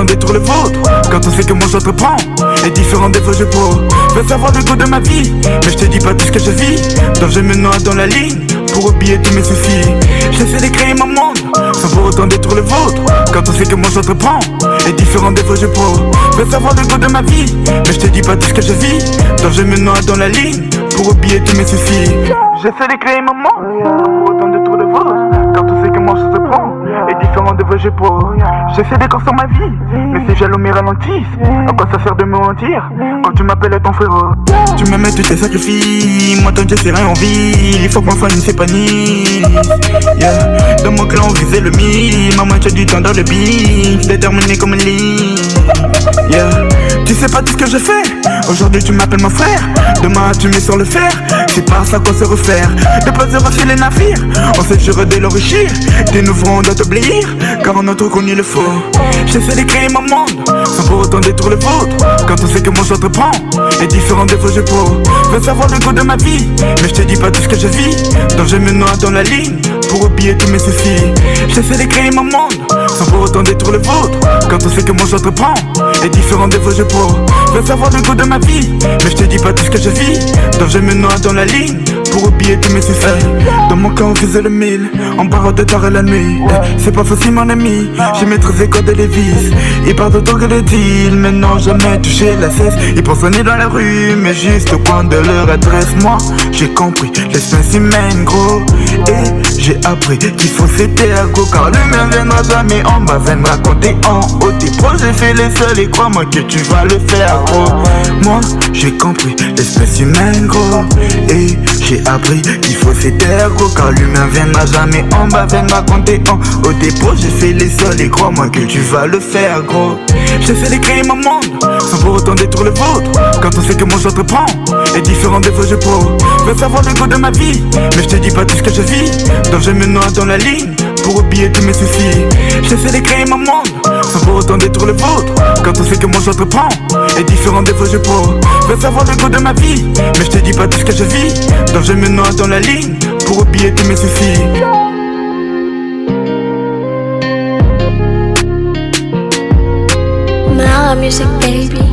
autant détruire le vôtre. Quand on sait que moi j'entreprends est différent des vos jeux pro. Veux savoir le goût de ma vie, mais je te dis pas tout ce que je vis. Donc je me noie dans la ligne pour oublier tous mes soucis. J'essaie de créer mon monde sans pour autant détruire le vôtre. Quand on sait que moi j'entreprends est différent des vos jeux pro. Veux savoir le goût de ma vie, mais je te dis pas tout ce que je vis. Donc je me noie dans la ligne pour oublier tous mes soucis. J'essaie de créer mon monde sans pour autant détruire le vôtre. Quand on sait que moi j'entreprends est différent de vos jeux pro. J'essaie de construire ma vie, mais ces jaloux me ralentissent. À quoi ça sert de me mentir quand tu m'appelles ton frérot? Tu me mets tous tes sacrifices, moi tant que je sais rien en vie. Il faut que ma famille s'épanouisse. Yeah. Dans mon clan on visait le mille. Maman tu as du temps dans le beat, déterminé comme une ligne. Yeah. Tu sais pas tout ce que je fais. Aujourd'hui tu m'appelles mon frère, demain tu mets sur le fer. C'est pas ça qu'on se refaire. De plaisir sur les navires, on s'est juré de l'enrichir. Des nouveaux on doit t'oublier, car on a trop connu le faux. J'essaie de créer mon monde sans pour autant détruire le vôtre. Quand on sait que moi j'entreprends est différent des vos jeux pro. Veux savoir le goût de ma vie, mais je te dis pas tout ce que je vis. Donc je me noie dans la ligne pour oublier tous mes soucis. J'essaie de créer mon monde sans pour autant détruire le vôtre. Quand on sait que moi j'entreprends est différent des vos jeux pro. Veux savoir le goût de ma vie, mais je te dis pas tout ce que je vis. Donc je me noie dans la ligne pour oublier tous mes soucis. Dans mon camp on faisait le mille, on parle de tard et la nuit. C'est pas facile mon ami, j'ai maîtrisé code et les vis. Ils parlent d'autant que le deal, mais non jamais touché la cesse. Ils pensent sonner dans la rue, mais juste au coin de leur adresse. Moi j'ai compris l'espèce humaine gros. Et j'ai appris qu'il faut céder à go, car l'humain viendra jamais en bas, viendra compter en haut. Tes projets fais les seuls et crois-moi que tu vas le faire gros. Moi j'ai compris l'espèce humaine gros. Et j'ai appris qu'il faut céder à go, car l'humain viendra jamais en bas, viendra compter en haut. Tes projets fais les seuls et crois-moi que tu vas le faire gros. J'essaie de créer mon monde sans pour autant détruire le vôtre. Quand on sait que moi j'entreprends est différent des vos jeux pro. Veux savoir le goût de ma vie, mais je te dis pas tout ce que je vis. Donc je me noie dans la ligne pour oublier tous mes soucis. J'essaie de créer mon monde sans pour autant détruire le vôtre. Quand on sait que moi j'entreprends est différent des vos jeux pro. Veux savoir le goût de ma vie, mais je te dis pas tout ce que je vis. Donc je me noie dans la ligne pour oublier tous mes soucis. Mala music baby.